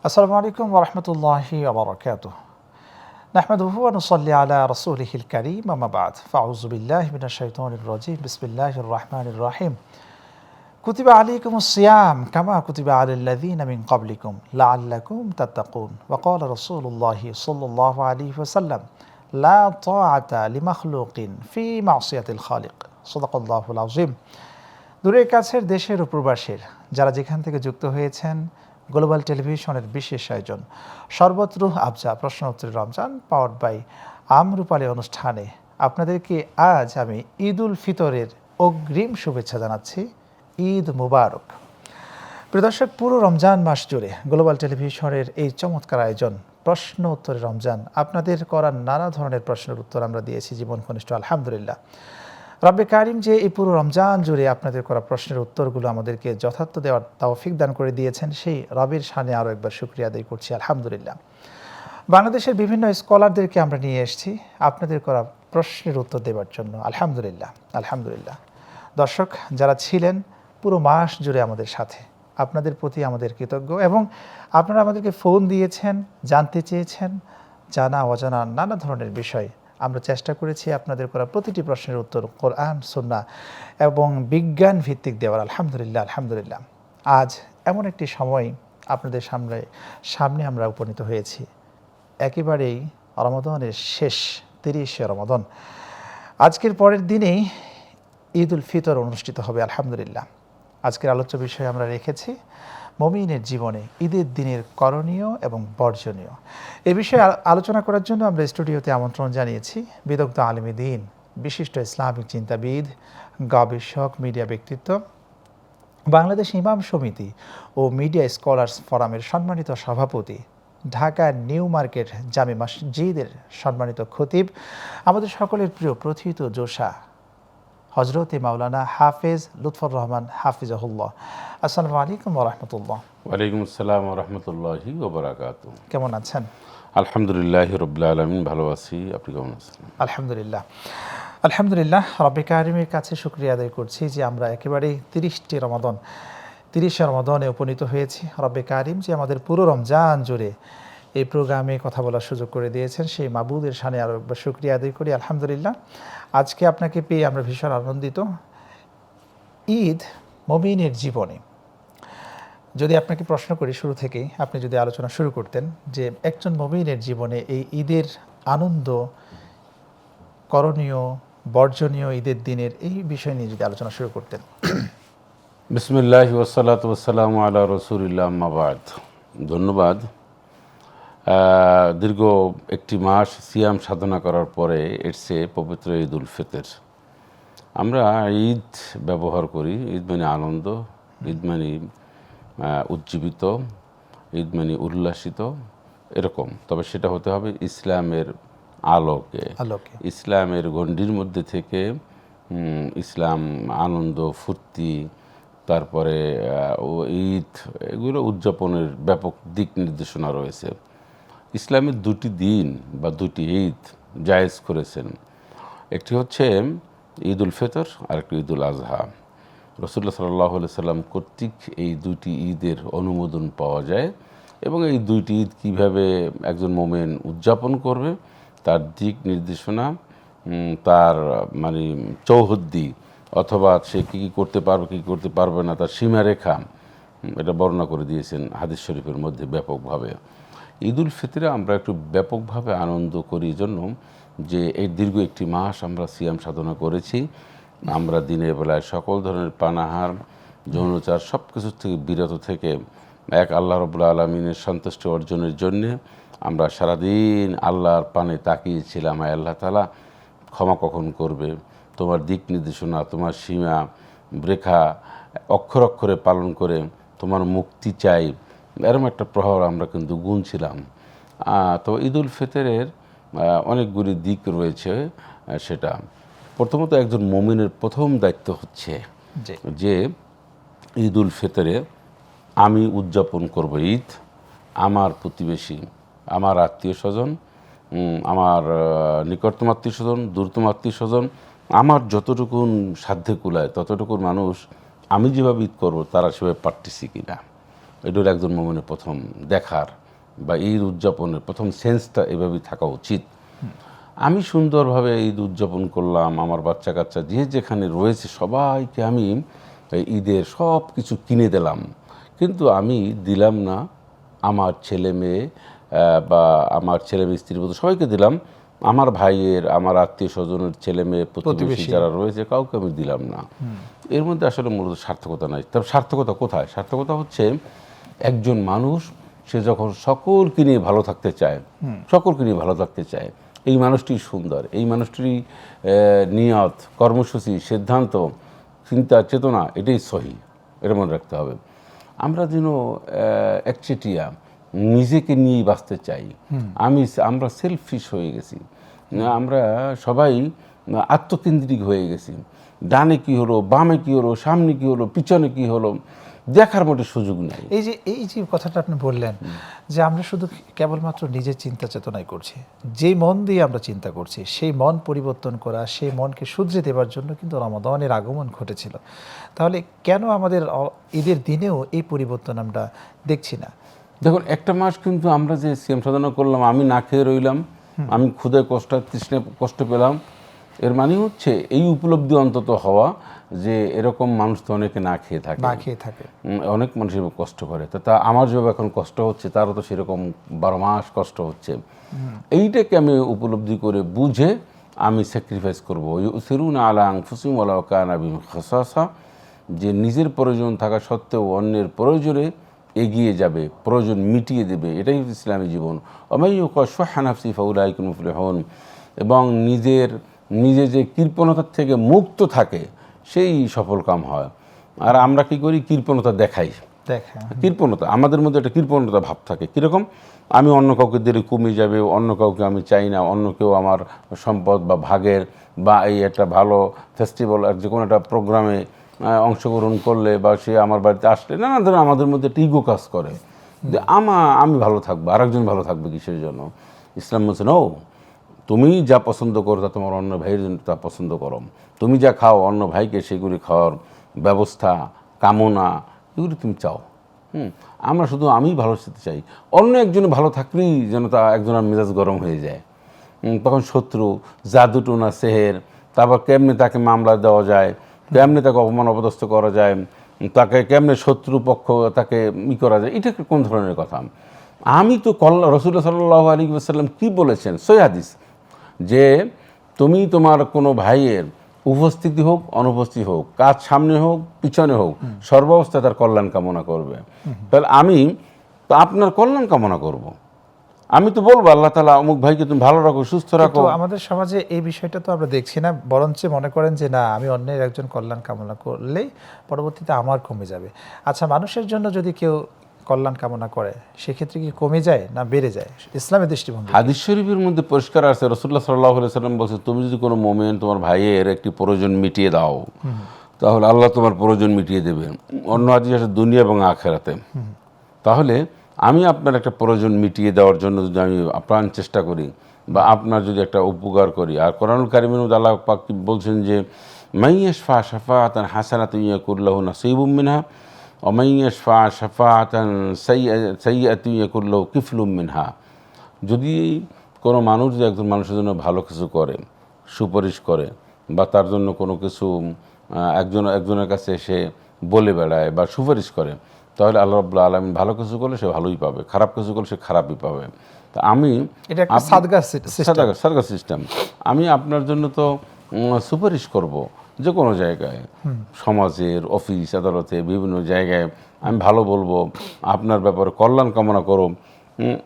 আসসালামু আলাইকুম ওয়া রাহমাতুল্লাহি ওয়া বারাকাতুহু। নাহমাদুহু ওয়া নুসাল্লি আলা রাসূলিহিল কারীম, আম্মা বা'দ। ফাআউযু বিল্লাহি মিনাশ শাইতানির রাজীম। বিসমিল্লাহির রাহমানির রাহিম। কুতিবা আলাইকুমুস সিয়াম কামা কুতিবা আলাল লাযীনা মিন ক্বাবলিকুম লাআল্লাকুম তাত্তাকুন। ওয়া ক্বালা রাসূলুল্লাহি সাল্লাল্লাহু আলাইহি ওয়াসাল্লাম লা তাআতা লিমাখলুকিন ফি মা'সিয়াতিল খালিক। সাদাকাল্লাহুল আযীম। দূরের কাছের দেশের ও প্রবাসের যারা যেখান থেকে যুক্ত হয়েছেন, গ্লোবাল টেলিভিশনের বিশেষ আয়োজন শরবত রুহ আফজা প্রশ্ন উত্তরের রমজান পাওয়ার্ড বাই আমরুপালি অনুষ্ঠানে আপনাদেরকে আজ আমি ঈদ উল ফিতরের অগ্রিম শুভেচ্ছা জানাচ্ছি। ঈদ মুবারক। প্রিয় দর্শক, পুরো রমজান মাস জুড়ে গ্লোবাল টেলিভিশনের এই চমৎকার আয়োজন প্রশ্ন উত্তরের রমজান, আপনাদের করা নানা ধরনের প্রশ্নের উত্তর আমরা দিয়েছি জীবন ঘনিষ্ঠ আলহামদুলিল্লাহ। রব্বে কারিম যে এই পুরো রমজান জুড়ে আপনাদের করা প্রশ্নের উত্তরগুলো আমাদেরকে যথার্থ দেওয়ার তৌফিক দান করে দিয়েছেন, সেই রবের শানে আরও একবার শুকরিয়া আদায় করছি আলহামদুলিল্লাহ। বাংলাদেশের বিভিন্ন স্কলারদেরকে আমরা নিয়ে এসেছি আপনাদের করা প্রশ্নের উত্তর দেওয়ার জন্য আলহামদুলিল্লাহ আলহামদুলিল্লাহ। দর্শক যারা ছিলেন পুরো মাস জুড়ে আমাদের সাথে, আপনাদের প্রতি আমাদের কৃতজ্ঞ, এবং আপনারা আমাদেরকে ফোন দিয়েছেন, জানতে চেয়েছেন জানা অজানা নানা ধরনের বিষয়। আমরা চেষ্টা করেছি আপনাদের করা প্রতিটি প্রশ্নের উত্তর কোরআন, সুন্নাহ এবং বিজ্ঞান ভিত্তিক দেওয়ার আলহামদুলিল্লাহ আলহামদুলিল্লাহ। আজ এমন একটি সময় আপনাদের সামনে আমরা উপনীত হয়েছি, একেবারেই রমাদানের শেষ 30শে রমাদান। আজকের পরের দিনেই ঈদ উল ফিতর অনুষ্ঠিত হবে আলহামদুলিল্লাহ। আজকের আলোচ্য বিষয় আমরা রেখেছি মুমিনের জীবনে ঈদের দিনের করণীয় এবং বর্জনীয়। এ বিষয়ে আলোচনা করার জন্য আমরা স্টুডিওতে আমন্ত্রণ জানিয়েছি বিদগ্ধ আলেমে দ্বীন, বিশিষ্ট ইসলামিক চিন্তাবিদ, গবেষক, মিডিয়া ব্যক্তিত্ব, বাংলাদেশ ইমাম সমিতি ও মিডিয়া স্কলার্স ফোরামের সম্মানিত সভাপতি, ঢাকা নিউ মার্কেট জামে মসজিদের সম্মানিত খতিব, আমাদের সকলের প্রিয় প্রথিত জোশা হজরতে মাওলানা হাফেজ লুৎফর রহমান হাফিজাহুল্লাহ। আসসালামু আলাইকুম ওয়া রাহমাতুল্লাহ। ওয়ালাইকুম আসসালাম ওয়া রাহমাতুল্লাহি ওয়া বারাকাতুহু। কেমন আছেন? আলহামদুলিল্লাহি রাব্বিল আলামিন, ভালো আছি। আপনি কেমন আছেন? আলহামদুলিল্লাহ আলহামদুলিল্লাহ। রব্বে কারিমের কাছে শুকরিয়া আদায় করছি যে আমরা একেবারে 30শে রমাদানে উপনীত হয়েছি। রব্বে কারিম যে আমাদের পুরো রমজান জুড়ে এই প্রোগ্রামে কথা বলার সুযোগ করে দিয়েছেন, সেই মাবুদের শানে আরও একবার শুকরিয়া আদায় করি আলহামদুলিল্লাহ। আজকে আপনাকে পেয়ে আমরা ভীষণ আনন্দিত। ঈদ মুমিনের জীবনে, যদি আপনাকে প্রশ্ন করি শুরু থেকেই, আপনি যদি আলোচনা শুরু করতেন যে একজন মুমিনের জীবনে এই ঈদের আনন্দ, করণীয়, বর্জনীয়, ঈদের দিনের এই বিষয় নিয়ে যদি আলোচনা শুরু করতেন। বিসমিল্লাহি ওয়াসসালাতু ওয়াসসালামু আলা রাসূলিল্লাহ, আম্মা বা'দ। ধন্যবাদ। দীর্ঘ একটি মাস সিয়াম সাধনা করার পরে এসছে পবিত্র ঈদ উল ফিতর। আমরা ঈদ ব্যবহার করি, ঈদ মানে আনন্দ, ঈদ মানে উজ্জীবিত, ঈদ মানে উল্লাসিত, এরকম। তবে সেটা হতে হবে ইসলামের আলোকে, ইসলামের গণ্ডির মধ্যে থেকে। ইসলাম আনন্দ, ফুর্তি, তারপরে ঈদ, এগুলো উদযাপনের ব্যাপক দিক নির্দেশনা রয়েছে। ইসলামের দুটি দিন বা দুটি ঈদ জায়েজ করেছেন। একটি হচ্ছে ঈদ উল ফিতর আর একটি ঈদ উল আজহা। রাসূলুল্লাহ সাল্লাল্লাহু আলাইহি সাল্লাম কর্তৃক এই দুইটি ঈদের অনুমোদন পাওয়া যায়, এবং এই দুইটি ঈদ কীভাবে একজন মোমেন উদযাপন করবে তার দিক নির্দেশনা, তার মানে চৌহদ্দি, অথবা সে কী কী করতে পারবে কী করতে পারবে না, তার সীমারেখা, এটা বর্ণনা করে দিয়েছেন হাদিস শরীফের মধ্যে ব্যাপকভাবে। ঈদ উল ফিতরে আমরা একটু ব্যাপকভাবে আনন্দ করি জন্য যে এই দীর্ঘ একটি মাস আমরা সিয়াম সাধনা করেছি। আমরা দিনের বেলায় সকল ধরনের পানাহার, যৌনাচার সব কিছু থেকে বিরত থেকে এক আল্লাহ রাব্বুল আলামিনের সন্তুষ্টি অর্জনের জন্যে আমরা সারাদিন আল্লাহর পানে তাকিয়েছিলাম। আল্লাহ তাআলা ক্ষমা কখন করবে, তোমার দিক নির্দেশনা, তোমার সীমা রেখা অক্ষর অক্ষরে পালন করে তোমার মুক্তি চাই, এরকম একটা প্রহর আমরা কিন্তু গুনছিলাম। তো ঈদ উল ফিতরের অনেকগুলি দিক রয়েছে। সেটা প্রথমত একজন মুমিনের প্রথম দায়িত্ব হচ্ছে যে ঈদ উল ফিতরে আমি উদযাপন করব ঈদ, আমার প্রতিবেশী, আমার আত্মীয় স্বজন, আমার নিকটতম আত্মীয় স্বজন, দূরতম আত্মীয় স্বজন, আমার যতটুকুন সাধ্যে কুলায় ততটুকুন মানুষ আমি যেভাবে ঈদ করবো তারা সেভাবে পারতেছি কিনা, এটা হলো একজন মুমিনের প্রথম দেখার বা ঈদ উদযাপনের প্রথম সেন্সটা এভাবেই থাকা উচিত। আমি সুন্দরভাবে ঈদ উদযাপন করলাম, আমার বাচ্চা কাচ্চা যে যেখানে রয়েছে সবাইকে আমি ঈদের সব কিছু কিনে দিলাম, কিন্তু আমি দিলাম না আমার ছেলে মেয়ে বা আমার ছেলে মেয়ে স্ত্রী বলতে সবাইকে দিলাম, আমার ভাইয়ের, আমার আত্মীয় স্বজনের ছেলে মেয়ে প্রতিবেশী যারা রয়েছে কাউকে আমি দিলাম না। এর মধ্যে আসলে মূলত সার্থকতা নাই। তবে সার্থকতা কোথায়? সার্থকতা হচ্ছে একজন মানুষ সে যখন সকলকে নিয়ে ভালো থাকতে চায়, সকলকে নিয়ে ভালো থাকতে চায়, এই মানুষটি সুন্দর, এই মানুষটির নিয়ত, কর্মসূচি, সিদ্ধান্ত, চিন্তা, চেতনা এটাই সহি, এটা মনে রাখতে হবে। আমরা যেন একচেটিয়া নিজেকে নিয়েই বাঁচতে চাই, আমরা সেলফিশ হয়ে গেছি, আমরা সবাই আত্মকেন্দ্রিক হয়ে গেছি। ডানে কি হলো, বামে কি হলো, সামনে কি হলো, পিছনে কি হলো, দেখার মতো সুযোগ নাই। এই যে কথাটা আপনি বললেন যে আমরা শুধু কেবলমাত্র নিজের চিন্তা চেতনাই করছি, যে মন দিয়ে আমরা চিন্তা করছি সেই মন পরিবর্তন করা, সেই মনকে শুধরে দেওয়ার জন্য কিন্তু রমাদানের আগমন ঘটেছিল। তাহলে কেন আমাদের ঈদের দিনেও এই পরিবর্তন আমরা দেখছি না? দেখুন, একটা মাস কিন্তু আমরা যে সিয়াম সাধনা করলাম, আমি না খেয়ে রইলাম, আমি ক্ষুধায় তৃষ্ণায় কষ্ট পেলাম, এর মানে হচ্ছে এই উপলব্ধি অন্তত হওয়া যে এরকম মানুষ তো অনেকে না খেয়ে থাকে, অনেক মানুষ কষ্ট করে। তা আমার যেভাবে এখন কষ্ট হচ্ছে তারও তো সেরকম 12 মাস কষ্ট হচ্ছে। এইটাকে আমি উপলব্ধি করে বুঝে আমি স্যাক্রিফাইস করবো। ইউসিরুনা আলা আনফুসিহিম ওয়ালাউ কানা বিহিম খাসাসা, যে নিজের প্রয়োজন থাকা সত্ত্বেও অন্যের প্রয়োজনে এগিয়ে যাবে, প্রয়োজন মিটিয়ে দেবে, এটাই ইসলামী জীবন। ওয়া ইউকা শুহা নাফসিহি ফাউলাইকা হুমুল মুফলিহুন, এবং নিজে যে কৃপণতার থেকে মুক্ত থাকে সেই সফল কাম হয়। আর আমরা কি করি? কৃপণতা দেখাই। কৃপণতা, আমাদের মধ্যে একটা কৃপণতা ভাব থাকে। কীরকম? আমি অন্য কাউকে দিলে কমে যাবে, অন্য কাউকে আমি চাই না, অন্য কেউ আমার সম্পদ বা ভাগের বা এই একটা ভালো ফেস্টিভ্যাল আর যে কোনো একটা প্রোগ্রামে অংশগ্রহণ করলে বা সে আমার বাড়িতে আসলে নানা ধরনের আমাদের মধ্যে একটা ইগো কাজ করে যে আমি ভালো থাকবো, আরেকজন ভালো থাকবে কিসের জন্য? ইসলাম বলছে নো, তুমি যা পছন্দ করো তা তোমার অন্য ভাইয়ের জন্য তা পছন্দ করো, তুমি যা খাও অন্য ভাইকে সেগুলি খাওয়ার ব্যবস্থা, কামনা, এগুলি তুমি চাও। আমরা শুধু আমি ভালো থাকতে চাই, অন্য একজন ভালো থাকলেই যেন তা একজনের মেজাজ গরম হয়ে যায়। তখন শত্রু, জাদুটোনা, সেহের, তারপর কেমনে তাকে মামলা দেওয়া যায়, কেমনে তাকে অপমান অপদস্থ করা যায়, তাকে কেমনে শত্রু পক্ষ তাকে করা যায়, এটা কোন ধরনের কথা? আমি তো রাসূলুল্লাহ সাল্লাল্লাহু আলাইহি ওয়াসাল্লাম কী বলেছেন সহিহ হাদিস, যে তুমি তোমার কোনো ভাইয়ের উপস্থিতি হোক অনুপস্থিতি হোক, কাজ সামনে হোক পিছনে হোক, সর্বাবস্থায় তার কল্যাণ কামনা করবে। তাহলে আমি তো আপনার কল্যাণ কামনা করব, আমি তো বলবো আল্লাহ তাআলা অমুক ভাইকে তুমি ভালো রাখো, সুস্থ রাখো। আমাদের সমাজে এই বিষয়টা তো আমরা দেখছি না, বরঞ্চ মনে করেন যে না, আমি অন্যের একজন কল্যাণ কামনা করলেই পরবর্তীতে আমার কমে যাবে। আচ্ছা, মানুষের জন্য যদি কেউ কল্যাণ কামনা করে সেক্ষেত্রে কি কমে যায় না বেড়ে যায় ইসলামের দৃষ্টিভঙ্গি? হাদিস শরীফের মধ্যে পরিষ্কার আছে, রাসূলুল্লাহ সাল্লাল্লাহু আলাইহি ওয়াসাল্লাম বলছেন, তুমি যদি কোনো মুমিন তোমার ভাইয়ের একটি প্রয়োজন মিটিয়ে দাও তাহলে আল্লাহ তোমার প্রয়োজন মিটিয়ে দেবেন, অন্য হাদিস আছে দুনিয়া এবং আখিরাতে। তাহলে আমি আপনার একটা প্রয়োজন মিটিয়ে দেওয়ার জন্য যদি আমি আপ্রাণ চেষ্টা করি বা আপনার যদি একটা উপকার করি, আর কোরআনুল কারীমের মধ্যে আল্লাহ পাক বলছেন যে মাইয়াশফা শাফাআতান হাসানাতান ইয়াকুল লাহু নাসীবুম মিনহা ওয়া মাইয়াশফা শাফাআতান সাইয়্যাতান ইয়াকুল লাহু কিফলুম মিনহা। যদি কোনো মানুষ যে একজন মানুষের জন্য ভালো কিছু করে, সুপারিশ করে বা তার জন্য কোনো কিছু একজনের কাছে এসে বলে বেড়ায় বা সুপারিশ করে, তাহলে আল্লাহ রাব্বুল আলামিন ভালো কিছু করলে সে ভালোই পাবে, খারাপ কিছু করলে সে খারাপই পাবে। তা আমি এটা একটা সাদগা সিস্টেম, আমি আপনার জন্য তো সুপারিশ করব যে কোনো জায়গায়, সমাজের, অফিস আদালতে, বিভিন্ন জায়গায় আমি ভালো বলবো, আপনার ব্যাপারে কল্যাণ কামনা করো।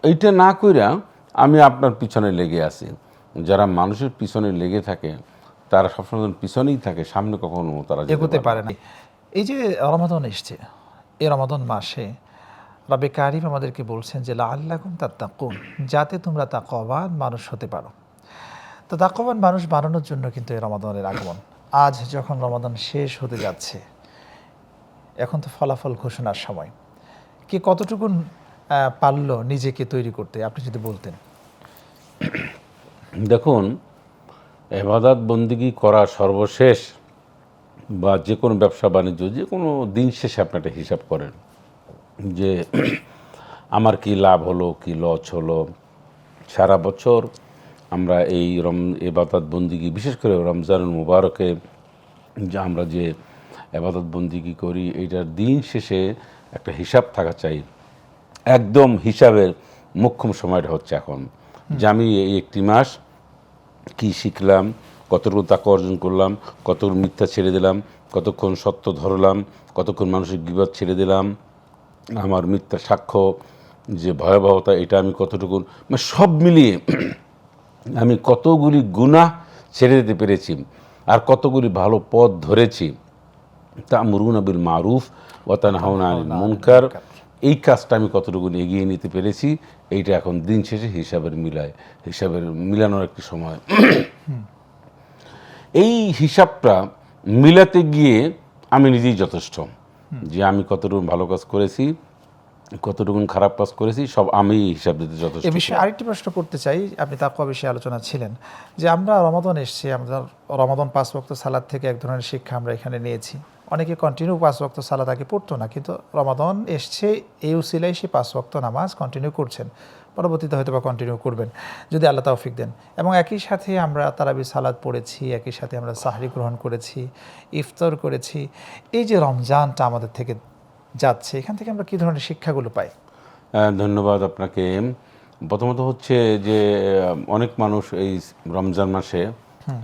এইটা না কইরা আমি আপনার পিছনে লেগে আছি। যারা মানুষের পিছনে লেগে থাকে তারা সবসময় পিছনেই থাকে, সামনে কখনো তারা এগোতে পারে না। এই যে রমাদান এসছে, এই রমাদান মাসে রব্বে কারিম আমাদেরকে বলছেন যে লাআল্লাকুম তাত্তাকুন, যাতে তোমরা তাকওয়াবান মানুষ হতে পারো। তো তাকওয়াবান মানুষ বানানোর জন্য কিন্তু এই রমাদানের আগমন। আজ যখন রমাদান শেষ হতে যাচ্ছে, এখন তো ফলাফল ঘোষণার সময়, কে কতটুকুন পারল নিজেকে তৈরি করতে, আপনি যদি বলতেন। দেখুন, ইবাদত বন্দেগী করা সর্বশেষ বা যে কোনো ব্যবসা বাণিজ্য, যে কোনো দিন শেষে আপনি একটা হিসাব করেন, যে আমার কি লাভ হলো, কি লস হলো। সারা বছর আমরা এই ইবাদত বন্দিগি, বিশেষ করে রমজানুল মুবারকে আমরা যে ইবাদত বন্দিগি করি, এইটার দিন শেষে একটা হিসাব থাকা চাই। একদম হিসাবের মোক্ষম সময়টা হচ্ছে এখন, যে আমি এই একটি মাস কি শিখলাম, কতটুকু তাকওয়া অর্জন করলাম, কতটুকু মিথ্যা ছেড়ে দিলাম, কতক্ষণ সত্য ধরলাম, কতক্ষণ মানুষের গীবত ছেড়ে দিলাম, আমার মিথ্যা সাক্ষ্য যে ভয়াবহতা এটা আমি কতটুকু, মানে সব মিলিয়ে আমি কতগুলি গুনাহ ছেড়ে দিতে পেরেছি, আর কতগুলি ভালো পথ ধরেছি। তা'মুরুনা বিল মারুফ ওয়া তানহাউনা আনিল মুনকার, এই কাজটা আমি কতটুকু এগিয়ে নিতে পেরেছি, এইটা এখন দিন শেষে হিসাবের মিলানোর একটি সময়। এই হিসাবটা মিলাতে গিয়ে আমি নিজেই যথেষ্ট, যে আমি কতটুকু ভালো কাজ করেছি, কতটুকু খারাপ কাজ করেছি, সব আমি হিসাব দিতে যথেষ্ট। এ বিষয়ে আরেকটি প্রশ্ন করতে চাই, আপনি তাকওয়া বিষয়ে আলোচনা ছিলেন, যে আমরা রমাদান এসেছি, আমরা রমাদান 5 ওয়াক্ত সালাত থেকে এক ধরনের শিক্ষা আমরা এখানে নিয়েছি। অনেকে কন্টিনিউ 5 ওয়াক্ত সালাত আগে পড়তো না, কিন্তু রমাদান এসছে এই উসিলায় সে 5 ওয়াক্ত নামাজ কন্টিনিউ করছেন, পরবর্তীতে হয়তো বা কন্টিনিউ করবেন যদি আল্লাহ তৌফিক দেন। এবং একই সাথে আমরা তারাবি সালাত পড়েছি, একই সাথে আমরা সাহরি গ্রহণ করেছি, ইফতার করেছি। এই যে রমজানটা আমাদের থেকে যাচ্ছে, এখান থেকে আমরা কী ধরনের শিক্ষাগুলো পাই? ধন্যবাদ আপনাকে। প্রথমত হচ্ছে যে অনেক মানুষ এই রমজান মাসে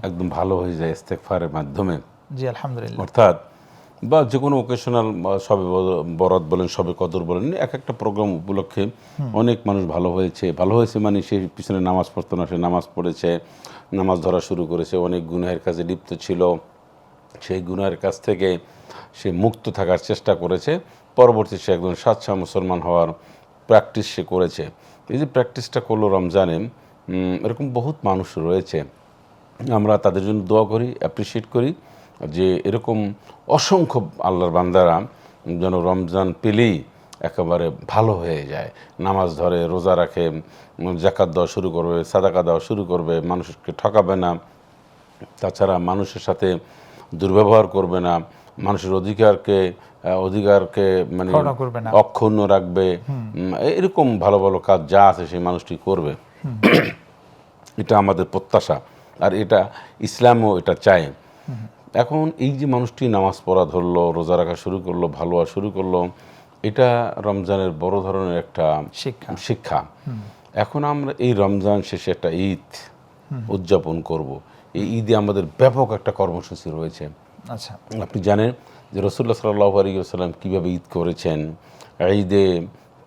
একদম ভালো হয়ে যায় ইস্তেগফারের মাধ্যমে। জি আলহামদুলিল্লাহ। অর্থাৎ বা যে কোনো ওকেশনাল, সবে বরাত বলেন, সবে কদর বলেন, এক একটা প্রোগ্রাম উপলক্ষে অনেক মানুষ ভালো হয়েছে মানে সে পিছনে নামাজ পড়তো না, সে নামাজ পড়েছে, নামাজ ধরা শুরু করেছে, অনেক গুনাহের কাজে লিপ্ত ছিল, সেই গুনাহের কাছ থেকে সে মুক্ত থাকার চেষ্টা করেছে, পরবর্তী সে একজন স্বাচ্ছা মুসলমান হওয়ার প্র্যাকটিস সে করেছে। এই যে প্র্যাকটিসটা করলো রমজানে, এরকম বহুত মানুষ রয়েছে, আমরা তাদের জন্য দোয়া করি, অ্যাপ্রিসিয়েট করি, যে এরকম অসংখ্য আল্লাহর বান্দারা যেন রমজান পেলেই একেবারে ভালো হয়ে যায়, নামাজ ধরে, রোজা রাখে, জাকাত দেওয়া শুরু করবে, সাদাকা দেওয়া শুরু করবে, মানুষকে ঠকাবে না, তাছাড়া মানুষের সাথে দুর্ব্যবহার করবে না, মানুষের অধিকারকে মানে অক্ষুণ্ণ রাখবে, এরকম ভালো ভালো কাজ যা আছে সেই মানুষটি করবে। এটা আমাদের প্রত্যাশা, আর এটা ইসলামও এটা চায়। এখন এই যে মানুষটি নামাজ পড়া ধরলো, রোজা রাখা শুরু করলো, ভালো হওয়া শুরু করলো, এটা রমজানের বড় ধরনের একটা শিক্ষা। এখন আমরা এই রমজান শেষে একটা ঈদ উদযাপন করব। এই ঈদে আমাদের ব্যাপক একটা কর্মসূচি রয়েছে। আচ্ছা, আপনি জানেন যে রাসূলুল্লাহ সাল্লাল্লাহু আলাইহি ওয়াসাল্লাম কীভাবে ঈদ করেছেন, ঈদে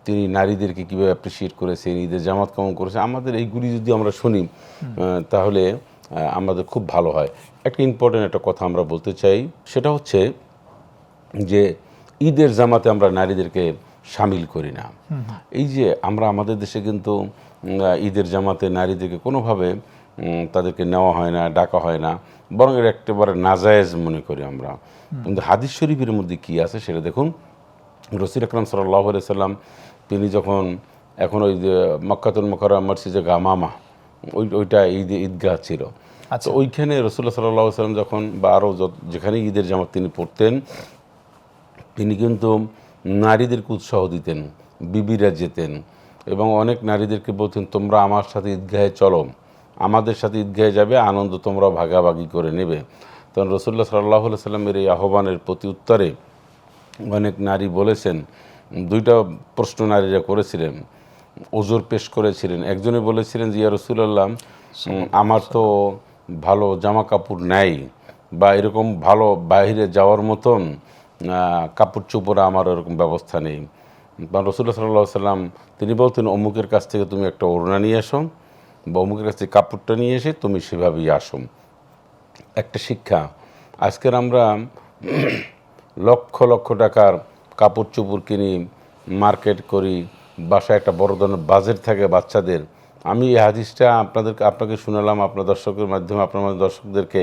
তিনি নারীদেরকে কীভাবে অ্যাপ্রিসিয়েট করেছেন, ঈদের জামাত কেমন করেছেন। আমাদের এইগুলি যদি আমরা শুনি তাহলে আমাদের খুব ভালো হয়। একটা ইম্পর্টেন্ট একটা কথা আমরা বলতে চাই, সেটা হচ্ছে যে ঈদের জামাতে আমরা নারীদেরকে সামিল করি না। এই যে আমরা আমাদের দেশে কিন্তু ঈদের জামাতে নারীদেরকে কোনোভাবে তাদেরকে নেওয়া হয় না, ডাকা হয় না, বরং এর একেবারে নাজায়েজ মনে করি আমরা। কিন্তু হাদিস শরীফের মধ্যে কী আছে সেটা দেখুন। রাসূল আকরাম সাল্লাল্লাহু আলাইহি সাল্লাম তিনি যখন এখন ওই যে মক্কাতুল মুকাররমা মসজিদে গামামা, ওইটা ঈদগাহ ছিল, তো ওইখানে রাসূলুল্লাহ সাল্লাল্লাহু আলাইহি সাল্লাম যখন বা আরও যেখানে ঈদের জামাত তিনি পড়তেন, তিনি কিন্তু নারীদেরকে উৎসাহ দিতেন, বিবিরা যেতেন এবং অনেক নারীদেরকে বলতেন, তোমরা আমার সাথে ঈদগাহে চলো, আমাদের সাথে ঈদগাহে যাবে, আনন্দ তোমরা ভাগাভাগি করে নেবে। তখন রাসূলুল্লাহ সাল্লাল্লাহু আলাইহি সাল্লামের এই আহ্বানের প্রতি উত্তরে অনেক নারী বলেছেন, দুইটা প্রশ্ন নারীরা করেছিলেন, ওজোর পেশ করেছিলেন। একজনে বলেছিলেন যে ইয়া রাসূলুল্লাহ, আমার তো ভালো জামা কাপড় নাই, বা এরকম ভালো বাইরে যাওয়ার মতন কাপড় চোপড় আমার এরকম ব্যবস্থা নেই। বা রাসূলুল্লাহ সাল্লাল্লাহু আলাইহি সাল্লাম তিনি বলতেন, অমুকের কাছ থেকে তুমি একটা ওড়না নিয়ে আসো, বা অমুকের কাছ থেকে কাপড়টা নিয়ে এসে তুমি সেভাবেই আসো। একটা শিক্ষা। আজকের আমরা লক্ষ লক্ষ টাকার কাপড় চোপড় কিনি, মার্কেট করি, বাসায় একটা বড় ধরনের বাজেট থাকে বাচ্চাদের। আমি এই হাদিসটা আপনাকে শোনালাম, আপনার দর্শকের মাধ্যমে আপনার দর্শকদেরকে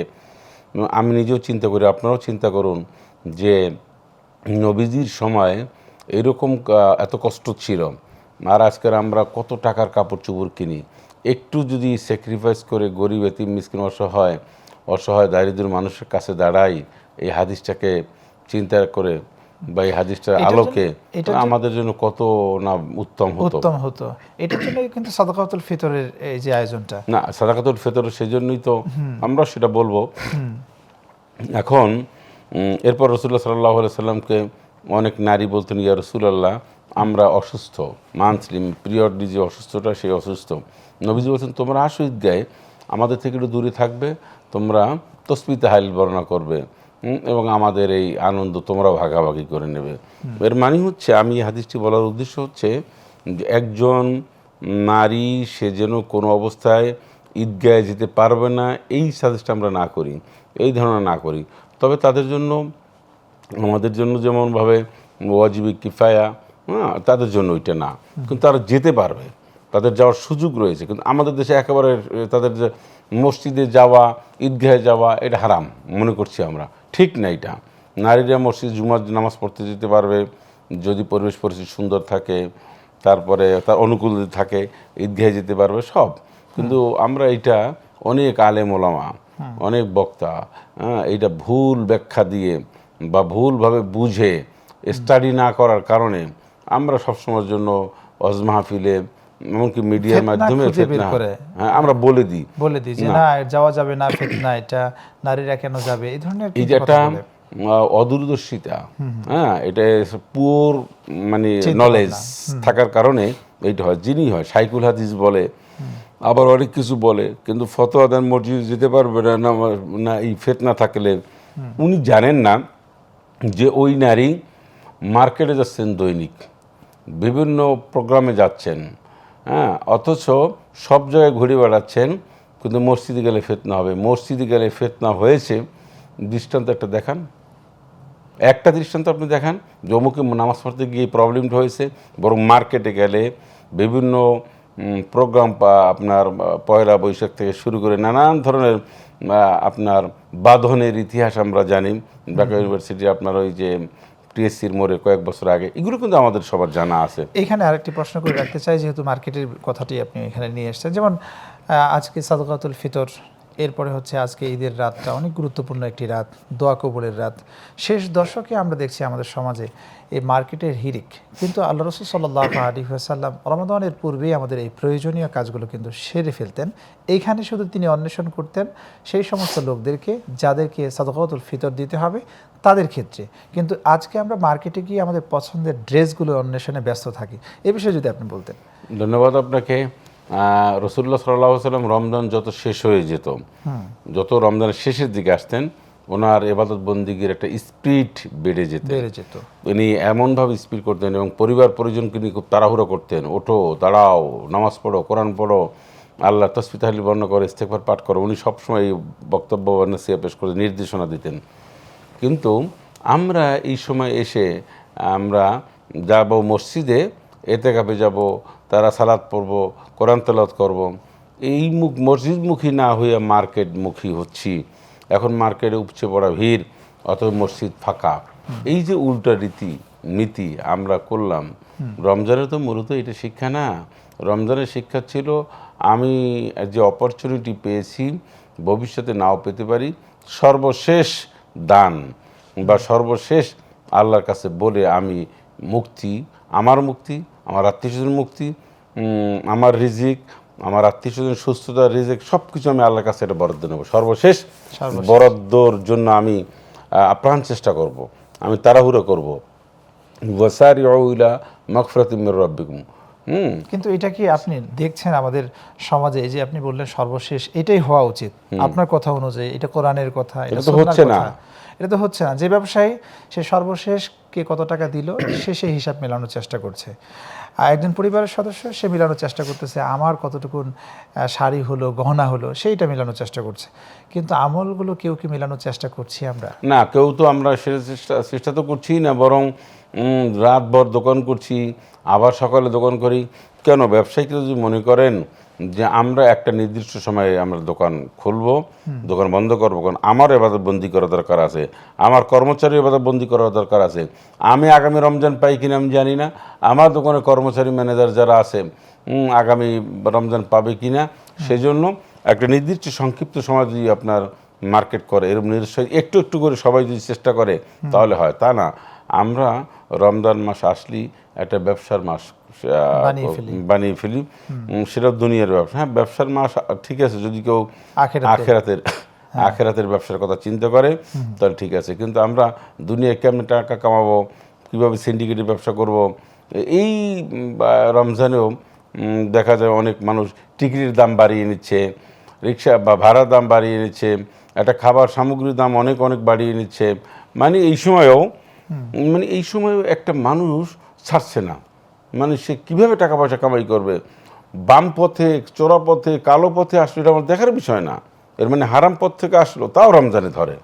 আমি নিজেও চিন্তা করি, আপনারাও চিন্তা করুন যে নবীজির সময় এরকম এত কষ্ট ছিল, আর আজকের আমরা কত টাকার কাপড় চোপড় কিনি। একটু যদি স্যাক্রিফাইস করে গরিব এতিম মিসকিন অসহায় দারিদ্র মানুষের কাছে দাঁড়াই, এই হাদিসটাকে চিন্তা করে বা এই হাদিসটার এটার আলোকে এটার আমাদের জন্য কত না উত্তম হতো। উত্তম হতো। এটার জন্য কিন্তু সাদাকাতুল ফিতরের এই যে আয়োজনটা। না, সাদাকাতুল ফিতর সেজন্যই তো আমরা সেটা বলবো। এখন এরপর রাসূলুল্লাহ সাল্লাল্লাহু আলাইহি সাল্লামকে অনেক নারী বলতেন, ইয়া রাসূলুল্লাহ আমরা অসুস্থ, মান্থলি পিরিয়ডলি যে অসুস্থটা সেই অসুস্থ। নবীজি বলছেন তোমরা আসো ঈদগাহে, আমাদের থেকে একটু দূরে থাকবে, তোমরা তসবিহ তাহলিল বর্ণনা করবে এবং আমাদের এই আনন্দ তোমরাও ভাগাভাগি করে নেবে। এর মানে হচ্ছে, আমি এই হাদিসটি বলার উদ্দেশ্য হচ্ছে যে একজন নারী সে যেন কোনো অবস্থায় ঈদগাহে যেতে পারবে না এই সাজেস্ট আমরা না করি, এই ধারণা না করি। তবে তাদের জন্য, আমাদের জন্য যেমনভাবে ওয়াজিবি কিফায়া, তাদের জন্য ওইটা না, কিন্তু তারা যেতে পারবে, তাদের যাওয়ার সুযোগ রয়েছে। কিন্তু আমাদের দেশে একেবারে তাদের যে মসজিদে যাওয়া, ঈদগাহে যাওয়া এটা হারাম মনে করছি আমরা, ঠিক না এটা। নারীরা মসজিদ জুমার নামাজ পড়তে যেতে পারবে যদি পরিবেশ পরিস্থিতি সুন্দর থাকে, তারপরে তার অনুকূল থাকে, ঈদগাহে যেতে পারবে সব। কিন্তু আমরা এটা অনেক আলেম ওলামা, অনেক বক্তা এইটা ভুল ব্যাখ্যা দিয়ে বা ভুলভাবে বুঝে স্টাডি না করার কারণে আমরা সবসময়ের জন্য ওয়াজ মাহফিলে এমনকি মিডিয়ার মাধ্যমে ফিতনা, হ্যাঁ আমরা বলে দিই যে না যাওয়া যাবে না, ফিতনা, এটা নারীরা কেন যাবে, এই ধরনের এই যে একটা অদূরদর্শিতা, হ্যাঁ এটা পুওর মানে নলেজ থাকার কারণে এইটা হয়। যিনি হয় শাইখুল হাদিস বলে, আবার অনেক কিছু বলে, কিন্তু ফতোয়া দেন মসজিদে যেতে পারবে না না এই ফিতনা থাকলে। উনি জানেন না যে ওই নারী মার্কেটে যাচ্ছেন, দৈনিক বিভিন্ন প্রোগ্রামে যাচ্ছেন, হ্যাঁ, অথচ সব জায়গায় ঘুরে বেড়াচ্ছেন, কিন্তু মসজিদে গেলে ফিতনা হবে। মসজিদে গেলে ফিতনা হয়েছে দৃষ্টান্ত একটা দেখান, একটা দৃষ্টান্ত আপনি দেখান যে অমুকে নামাজ পড়তে গিয়ে প্রবলেমটা হয়েছে। বরং মার্কেটে গেলে বিভিন্ন প্রোগ্রাম আপনার পয়লা বৈশাখ থেকে শুরু করে নানান ধরনের আপনার বাঁধনের ইতিহাস আমরা জানি। ঢাকা ইউনিভার্সিটি আপনার ওই যে টিএসসির মোড়ে কয়েক বছর আগে, এগুলো কিন্তু আমাদের সবার জানা আছে। এখানে আরেকটি প্রশ্ন করে রাখতে চাই, যেহেতু মার্কেটের কথাটি আপনি এখানে নিয়ে এসেছেন। যেমন আজকে সাদাকাতুল ফিতর, এরপরে হচ্ছে আজকে ঈদের রাতটা অনেক গুরুত্বপূর্ণ একটি রাত, দোয়া কবুলের রাত। শেষ দশকে আমরা দেখছি আমাদের সমাজে এই মার্কেটের হিরিক, কিন্তু আল্লাহ রাসূল সাল্লাল্লাহু আলাইহি ওয়াসাল্লাম রমাদানের পূর্বেই আমাদের এই প্রয়োজনীয় কাজগুলো কিন্তু সেরে ফেলতেন। এইখানে শুধু তিনি অন্বেষণ করতেন সেই সমস্ত লোকদেরকে যাদেরকে সাদাকাতুল ফিতর দিতে হবে তাদের ক্ষেত্রে। কিন্তু আজকে আমরা মার্কেটে গিয়ে আমাদের পছন্দের ড্রেসগুলো অন্বেষণে ব্যস্ত থাকি। এ বিষয়ে যদি আপনি বলতেন। ধন্যবাদ আপনাকে। রাসূলুল্লাহ সাল্লাল্লাহু আলাইহি ওয়াসাল্লাম রমজান যত শেষ হয়ে যেত, যত রমজানের শেষের দিকে আসতেন, ওনার ইবাদত বন্দিগির একটা স্পিড বেড়ে যেত। উনি এমনভাবে স্পিড করতেন এবং পরিবার পরিজনকে নিয়ে খুব তাড়াহুড়ো করতেন, ওঠো, দাঁড়াও, নামাজ পড়ো, কোরআন পড়ো, আল্লাহ তাসবিহ তাহলিল বর্ণনা করো, ইস্তেগফার পাঠ করো। উনি সবসময় এই বক্তব্য নসিহত পেশ করে নির্দেশনা দিতেন। কিন্তু আমরা এই সময় এসে আমরা যাব মসজিদে, এতেকাফে যাব, তারা সালাত পড়ব, কোরআন তেলাওয়াত করব, এই মসজিদমুখী না হয়ে মার্কেটমুখী হচ্ছি। এখন মার্কেটে উপচে পড়া ভিড়, অথবা মসজিদ ফাঁকা। এই যে উল্টা নীতি আমরা করলাম, রমজানের তো মূলত এটা শিক্ষা না। রমজানের শিক্ষা ছিল আমি যে অপরচুনিটি পেয়েছি ভবিষ্যতে নাও পেতে পারি, সর্বশেষ দান বা সর্বশেষ আল্লাহর কাছে বলে আমি মুক্তি, আমার আত্মীয়স্বজন মুক্তি, আমার রিজিক, আমার আত্মীয়স্বজন সুস্থতা, রিজিক সব কিছু আমি আল্লাহর কাছে এটা বরাদ্দ নেব। সর্বশেষ বরাদ্দর জন্য আমি আপ্রাণ চেষ্টা করব, আমি তাড়াহুড়ো করব। ওয়াসারিউ ইলা মাগফিরাতিম মির রাব্বিকুম। কিন্তু এটা কি আপনি দেখছেন আমাদের সমাজে, এই যে আপনি বললেন সর্বশেষ, এটাই হওয়া উচিত আপনার কথা অনুযায়ী, এটা কোরআনের কথা, এটা তো হচ্ছে না। এটা তো হচ্ছে না। যে ব্যবসায়ী সে সর্বশেষ কে কত টাকা দিল সে সেই হিসাব মেলানোর চেষ্টা করছে, আর একজন পরিবারের সদস্য সে মেলানোর চেষ্টা করতেছে আমার কতটুকুন শাড়ি হলো, গহনা হলো, সেইটা মেলানোর চেষ্টা করছে। কিন্তু আমলগুলো কেউ কি মেলানোর চেষ্টা করছি আমরা? না, কেউ তো আমরা চেষ্টা তো করছি না, বরং রাতভর দোকান করছি, আবার সকালে দোকান করি। কেন? ব্যবসায়ীরা যদি মনে করেন যে আমরা একটা নির্দিষ্ট সময়ে আমরা দোকান খুলবো, দোকান বন্ধ করবো, কারণ আমার ইবাদত বন্দি করা দরকার আছে, আমার কর্মচারী ইবাদত বন্দি করার দরকার আছে, আমি আগামী রমজান পাই কিনা আমি জানি না, আমার দোকানে কর্মচারী ম্যানেজার যারা আছে আগামী রমজান পাবে কিনা, সেজন্য একটা নির্দিষ্ট সংক্ষিপ্ত সময় যদি আপনার মার্কেট করে, এরকম নির্দিষ্ট একটু একটু করে সবাই যদি চেষ্টা করে তাহলে হয়। তা না, আমরা রমজান মাস আসলেই একটা ব্যবসার মাস বানিয়ে ফেলি। সেটা দুনিয়ার ব্যবসা। হ্যাঁ, ব্যবসার মাস ঠিক আছে, যদি কেউ আখেরাতের ব্যবসার কথা চিন্তা করে তাহলে ঠিক আছে, কিন্তু আমরা দুনিয়ায় কেমন টাকা কামাবো, কীভাবে সিন্ডিকেটের ব্যবসা করব, এই রমজানেও দেখা যায় অনেক মানুষ টিকিটের দাম বাড়িয়ে নিচ্ছে, রিক্সা বা ভাড়ার দাম বাড়িয়ে নিচ্ছে, একটা খাবার সামগ্রীর দাম অনেক অনেক বাড়িয়ে নিচ্ছে। মানে এই সময়েও একটা মানুষ ছাড়ছে না। মানে সে কীভাবে টাকা পয়সা কামাই করবে, বাম পথে, চোরা পথে, কালো পথে আসলে এটা আমার দেখার বিষয় না। এর মানে হারাম পথ থেকে আসলো তাও রমজানে ধরে।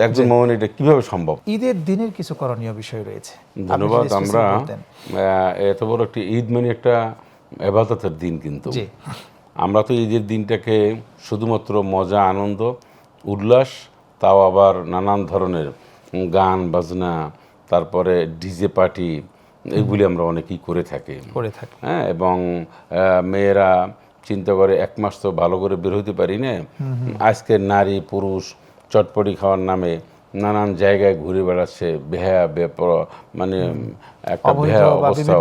একজন মুমিন এটা কীভাবে সম্ভব? ঈদের দিনের কিছু করণীয় বিষয় রয়েছে। ধন্যবাদ। আমরা এত বড় একটি ঈদ মানে একটা ইবাদতের দিন, কিন্তু আমরা তো ঈদের দিনটাকে শুধুমাত্র মজা, আনন্দ, উল্লাস, তাও আবার নানান ধরনের গান বাজনা, তারপরে ডিজে পার্টি, এগুলি আমরা অনেকেই করে থাকি। হ্যাঁ, এবং মেয়েরা চিন্তা করে এক মাস তো ভালো করে বের হতে পারি না, আজকে নারী পুরুষ চটপটি খাওয়ার নামে নানান জায়গায় ঘুরে বেড়াচ্ছে, মানে একটা বেহা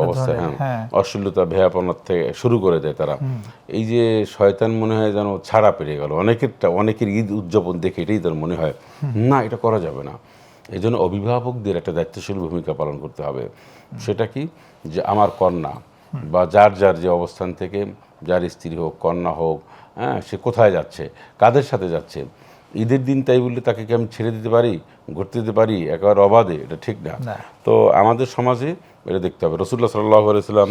অবস্থা, হ্যাঁ, অশ্লীলতা, বেহাপনার থেকে শুরু করে দেয় তারা। এই যে শয়তান মনে হয় যেন ছাড়া পেরে গেল অনেকের ঈদ উদযাপন দেখে এটাই তার মনে হয় না, এটা করা যাবে না। এই জন্য অভিভাবকদের একটা দায়িত্বশীল ভূমিকা পালন করতে হবে। সেটা কি, যে আমার কন্যা বা যার যে অবস্থান থেকে, যার স্ত্রী হোক, কন্যা হোক, হ্যাঁ, সে কোথায় যাচ্ছে, কাদের সাথে যাচ্ছে, ঈদের দিন তাই বললে তাকে কি আমি ছেড়ে দিতে পারি, ঘুরতে দিতে পারি একেবারে অবাধে? এটা ঠিক না। তো আমাদের সমাজে এটা দেখতে হবে। রাসূলুল্লাহ সাল্লাল্লাহু আলাইহি ওয়াসাল্লাম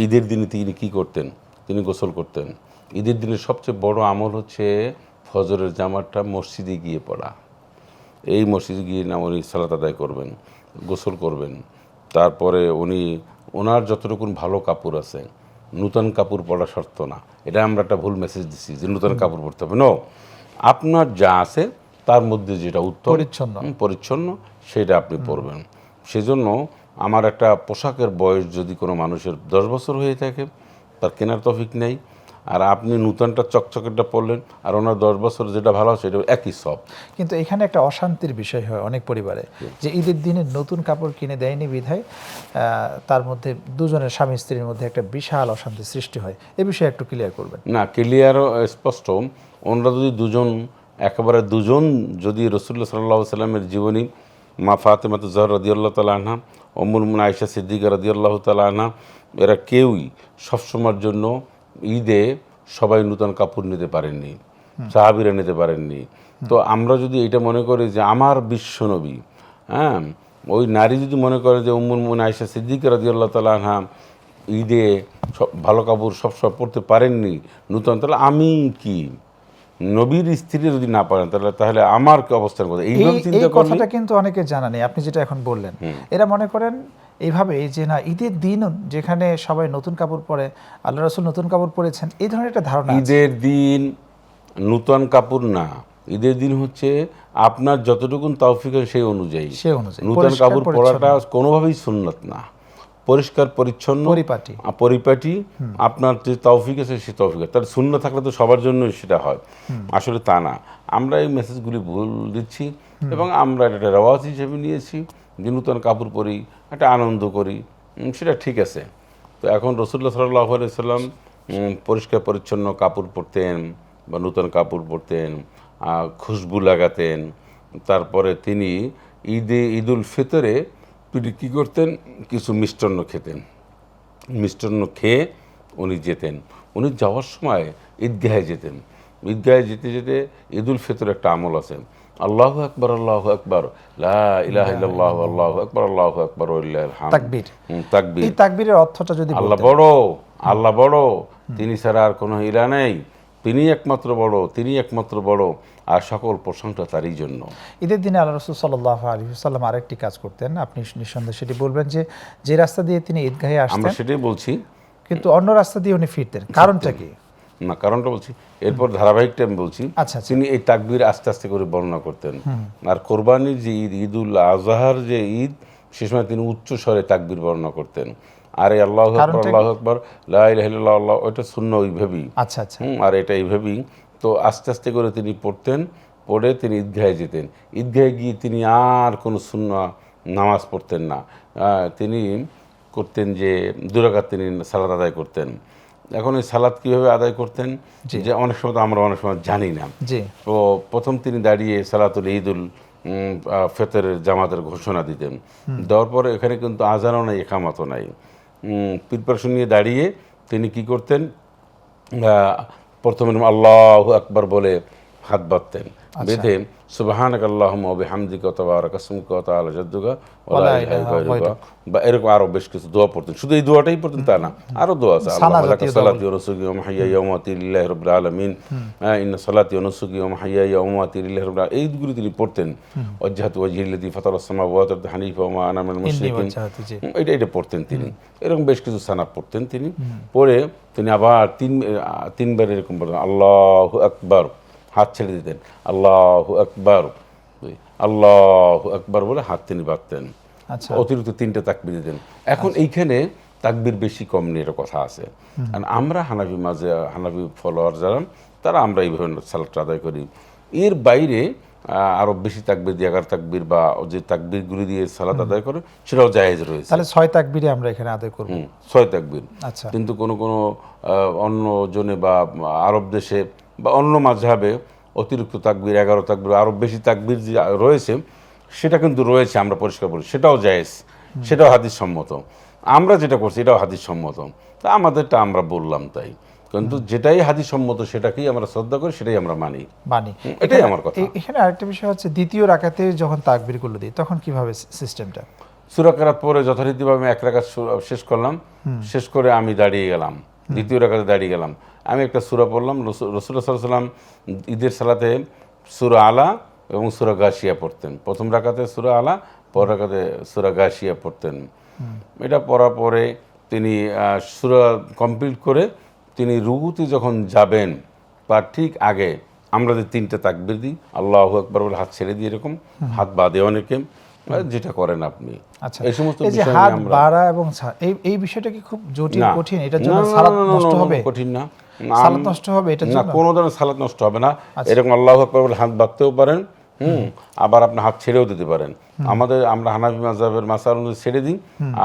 ঈদের দিনে তিনি কী করতেন? তিনি গোসল করতেন। ঈদের দিনের সবচেয়ে বড় আমল হচ্ছে ফজরের জামাতটা মসজিদে গিয়ে পড়া। এই মসজিদে গিয়ে উনি সালাত আদায় করবেন, গোসল করবেন, তারপরে ওনার যতটুকু ভালো কাপড় আছে, নূতন কাপড় পরা শর্ত না। এটা আমরা একটা ভুল মেসেজ দিচ্ছি যে নূতন কাপড় পরতে হবে। নো, আপনার যা আছে তার মধ্যে যেটা উত্তম পরিচ্ছন্ন সেটা আপনি পরবেন। সেজন্য আমার একটা পোশাকের বয়স যদি কোনো মানুষের 10 বছর হয়ে থাকে, তার কেনার তৌফিক নেই, আর আপনি নূতনটা চকচকেরটা পরলেন, আর ওনার 10 বছর যেটা ভালো সেটা একই সব। কিন্তু এখানে একটা অশান্তির বিষয় হয় অনেক পরিবারে, যে ঈদের দিনে নতুন কাপড় কিনে দেয়নি বিধায় তার মধ্যে দুজনের স্বামী স্ত্রীর মধ্যে একটা বিশাল অশান্তি সৃষ্টি হয়। এ বিষয়ে একটু ক্লিয়ার করবেন। না, ক্লিয়ারও স্পষ্ট। ওনারা যদি একেবারে দুজন যদি রাসূলুল্লাহ সাল্লাল্লাহু আলাইহি ওয়াসাল্লামের জীবনী, মা ফাতেমা জহরা রাদিয়াল্লাহু তাআলা আনহা, উম্মুল মুমিনিন আয়েশা সিদ্দিকা রাদিয়াল্লাহু তাআলা আনহা, এরা কেউই সবসময়ের জন্য ঈদে সবাই নূতন কাপড় নিতে পারেননি, সাহাবীরা নিতে পারেননি। তো আমরা যদি এটা মনে করি যে আমার বিশ্বনবী, হ্যাঁ, ওই নারী যদি মনে করে যে উম্মুল মুমিনিন আয়েশা সিদ্দিকা রাদিয়াল্লাহু তাআলা আনহা ঈদে ভালো কাপড় সবসময় পরতে পারেননি নূতন, তাহলে আমি কি, নবীর স্ত্রী যদি না পারেন তাহলে আমার কি অবস্থান করবে? এইভাবে চিন্তা করলে কথাটা কিন্তু অনেকে জানা নেই। আপনি যেটা এখন বললেন, এরা মনে করেন এইভাবে যে না, ঈদের দিন যেখানে সবাই নতুন কাপড় পরে, আল্লাহ রাসূল নতুন কাপড় পরেছেন, এই ধরনের একটা ধারণা। ঈদের দিন নতুন কাপড় না, ঈদের দিন হচ্ছে আপনার যতটুকু তৌফিক সেই অনুযায়ী নতুন কাপড় পরাটা কোনোভাবেই সুন্নত না। পরিষ্কার পরিচ্ছন্ন পরিপাটি আপনার যে তৌফিক আছে সে তৌফিক, তার শূন্য থাকলে তো সবার জন্যই সেটা হয়, আসলে তা না। আমরা এই মেসেজগুলি ভুল দিচ্ছি এবং আমরা একটা রেওয়াজ হিসেবে নিয়েছি যে নূতন কাপড় পরি, একটা আনন্দ করি, সেটা ঠিক আছে। তো এখন রাসূলুল্লাহ সাল্লাল্লাহু আলাইহি ওয়াসাল্লাম পরিষ্কার পরিচ্ছন্ন কাপড় পরতেন বা নূতন কাপড় পরতেন, খুশবু লাগাতেন। তারপরে তিনি ঈদুল ফিতরে তিনি কী করতেন, কিছু মিষ্টান্ন খেতেন। মিষ্টান্ন খেয়ে উনি যেতেন। উনি যাওয়ার সময় ঈদগাহে যেতেন। ঈদগাহে যেতে যেতে ঈদুল ফিতর একটা আমল আছে, আল্লাহু আকবার আল্লাহু আকবার লা ইলাহা ইল্লাল্লাহ আল্লাহু আকবার আল্লাহু আকবার ওয়ালিল্লাহিল হামদ। তাকবীর। তাকবীর। এই তাকবীরের অর্থটা যদি বলতেন। আল্লাহ বড়, তিনি ছাড়া আর কোনো ইলা নেই, তিনি একমাত্র বড়, আর সকল প্রশংসা তারই জন্য। ঈদের দিনে আল্লাহ রাসূল সাল্লাল্লাহু আলাইহি ওয়াসাল্লাম আরেকটি কাজ করতেন, আপনি নিঃসন্দেহে সেটি বলবেন, যে রাস্তা দিয়ে তিনি ঈদগাহে আসতেন, আমরা সেটাই বলছি, কিন্তু অন্য রাস্তা দিয়ে উনি ফিরতেন। কারণটা কি? না, কারণটা বলছি, এরপর ধারাবাহিকটা আমি বলছি। তিনি এই তাকবীর আস্তে আস্তে করে বর্ণনা করতেন। আর কোরবানির যে ঈদুল আজহার যে ঈদ, সে সময় তিনি উচ্চ স্বরে তাকবীর বর্ণনা করতেন। আর এই আল্লাহু আকবার লা ইলাহা ইল্লাল্লাহ, ওইটা সুন্নাহ ওইভাবেই। আর এটা এইভাবেই। তো আস্তে আস্তে করে তিনি পড়তেন, পড়ে তিনি ঈদগাহে যেতেন। ঈদগাহে গিয়ে তিনি আর কোনো সুন্নাহ নামাজ পড়তেন না, তিনি করতেন যে 2 রাকাত তিনি সালাত আদায় করতেন। এখন এই সালাত কীভাবে আদায় করতেন, যে অনেক সময় তো আমরা অনেক সময় জানি না। তো প্রথম তিনি দাঁড়িয়ে সালাতুল ঈদুল ফিতরের জামাতের ঘোষণা দিতেন, দেওয়ার পরে এখানে কিন্তু আজানও নাই, একামতও নাই, প্রিপারেশন নিয়ে দাঁড়িয়ে তিনি কি করতেন, প্রথমে আল্লাহু আকবার বলে হাত বাঁধতেন, বেঁধে সুবহানাকা আল্লাহুম্মা ওয়া বিহামদিকা ওয়া তাবারাকা ইসমুকা ওয়া তাআলা জাদ্দুকা ওয়া লা ইলাহা গায়রুকা, বা এরকম আরো বেশ কিছু দোয়া পড়তেন। শুধু এই দোয়াটাই পড়তেন তা না, আরো দোয়া আছে, আল্লাহু লাকা সালাতি ওয়া নুসুকি ওয়া মাহইয়ায়া ওয়া মামাতি লিল্লাহি রাব্বিল আলামিন, ইন্না সালাতি ওয়া নুসুকি ওয়া মাহইয়ায়া ওয়া মামাতি লিল্লাহি রাব্বিল আলামিন, এইগুলো তিনি পড়তেন। ওয়াজহাতু ওয়াজহিল্লাযী ফাতারাস সামাওয়াতি ওয়াল আরদা হানিফা ওয়া মা আনা মিনাল মুশরিকিন, এটা পড়তেন তিনি। এরকম বেশ কিছু সানা পড়তেন তিনি। পরে তিনি আবার তিনবার এরকম বলতেন আল্লাহু আকবার, হাত ছেড়ে দিতেন, আল্লাহু আকবার, আল্লাহু আকবার বলে হাত তিনি বাঁধতেন, অতিরিক্ত 3টে তাকবীর দিতেন। এখন এইখানে তাকবীর বেশি কম নিয়ে একটা কথা আছে। আর আমরা হানাফি ফলোয়ার যারা, তারা আমরা এইভাবে সালাতটা আদায় করি। এর বাইরে আরো বেশি তাকবীর দিয়ে 11 তাকবীর বা যে তাকবীরগুলি দিয়ে সালাত আদায় করে সেটাও জায়েজ রয়েছে। তাহলে 6 তাকবীরে আমরা এখানে আদায় করব। 6 তাকবীর। আচ্ছা। কিন্তু কোনো অন্য জনে বা আরব দেশে বা অন্য মাযহাবে অতিরিক্ত তাকবীর 11 তাকবীর, আরো বেশি তাকবীর যে রয়েছে সেটা কিন্তু রয়েছে, আমরা পরিষ্কার বলি, সেটাও জায়েজ, সেটাও হাদিস সম্মত। আমরা যেটা করছি এটাও হাদিস সম্মত, তা আমাদেরটা আমরা বললাম তাই। কিন্তু যেটাই হাদিস সম্মত সেটাকেই আমরা শ্রদ্ধা করি, সেটাই আমরা মানি। এটাই আমার কথা। এখানে আরেকটা বিষয় হচ্ছে, দ্বিতীয় রাকাতে যখন তাকবীরগুলো দিই তখন কিভাবে সিস্টেমটা? সূরা কিরাত পরে যথারীতিভাবে 1 রাকাত শেষ করলাম, শেষ করে আমি দাঁড়িয়ে গেলাম, দ্বিতীয় রাকাতে দাঁড়িয়ে গেলাম, আমি একটা সূরা পড়লাম। রাসূলুল্লাহ সাল্লাল্লাহু আলাইহি ওয়াসাল্লাম ঈদের সালাতে সূরা আলা এবং সূরা গাশিয়া পড়তেন। প্রথম রাকাতে সূরা আলা, পর রাকাতে সূরা গাশিয়া পড়তেন। এটা পড়ার পরে তিনি সূরা কমপ্লিট করে তিনি রুকুতে যখন যাবেন তার ঠিক আগে আমরা যে 3টে তাকবীর দিই, আল্লাহু আকবার বলে হাত ছেড়ে দিই, এরকম হাত বাঁধে অনেকে, যেটা করেন আপনি। আচ্ছা, এই সমস্ত বিষয় হাত বাড়া এবং এই বিষয়টা কি খুব জটিল, কঠিন? এটার জন্য সালাত নষ্ট হবে? কঠিন না, সালাত নষ্ট হবে এটার জন্য? না, কোনো ধরনের সালাত নষ্ট হবে না। এরকম আল্লাহু আকবার বলে হাত বাঁধতেও পারেন, আবার আপনি হাত ছেড়েও দিতে পারেন। আমরা হানাফি মাযহাবের মাসাল অনুযায়ী ছেড়ে দিই,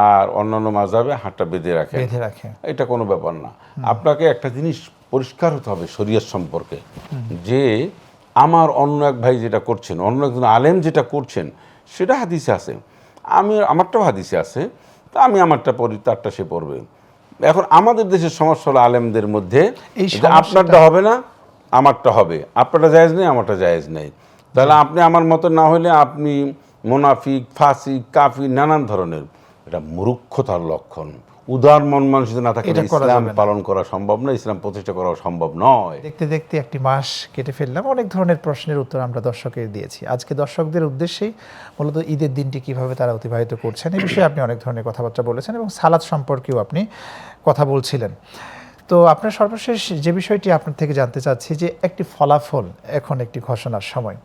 আর অন্যান্য মাযহাবে হাতটা বেঁধে রাখে, এটা কোনো ব্যাপার না। আপনাকে একটা জিনিস পরিষ্কার হতে হবে শরীয়ত সম্পর্কে, যে আমার অন্য এক ভাই যেটা করছেন, অন্য একজন আলেম যেটা করছেন, সেটা হাদিসে আছে, আমারটাও হাদিসে আছে, তা আমি আমারটা পড়ি, তারটা সে পড়বে। এখন আমাদের দেশের সমস্যা হলো আলেমদের মধ্যে আপনারটা হবে না, আমারটা হবে, আপনারটা জায়েজ নেই, আমারটা জায়েজ নেই। তাহলে আপনি আমার মতো না হলে আপনি মুনাফিক, ফাসিক, কাফির, নানান ধরনের, এটা মূর্খতার লক্ষণ। উদার মন মানসিকতা না থাকলে ইসলাম পালন করা সম্ভব নয়, ইসলাম প্রতিষ্ঠা করা সম্ভব নয়। দেখতে দেখতে একটি মাস কেটে ফেললাম, অনেক ধরনের প্রশ্নের উত্তর আমরা দর্শকের দিয়েছি। আজকে দর্শকদের উদ্দেশ্যেই মূলত ঈদের দিনটি কিভাবে তারা অতিবাহিত করছেন এই বিষয়ে আপনি অনেক ধরনের কথাবার্তা বলেছেন, এবং সালাত সম্পর্কেও আপনি কথা বলছিলেন। তো আপনার সর্বশেষ যে বিষয়টি আপনার থেকে জানতে চাচ্ছি, যে একটি ফলাফল এখন একটি ঘোষণার সময়,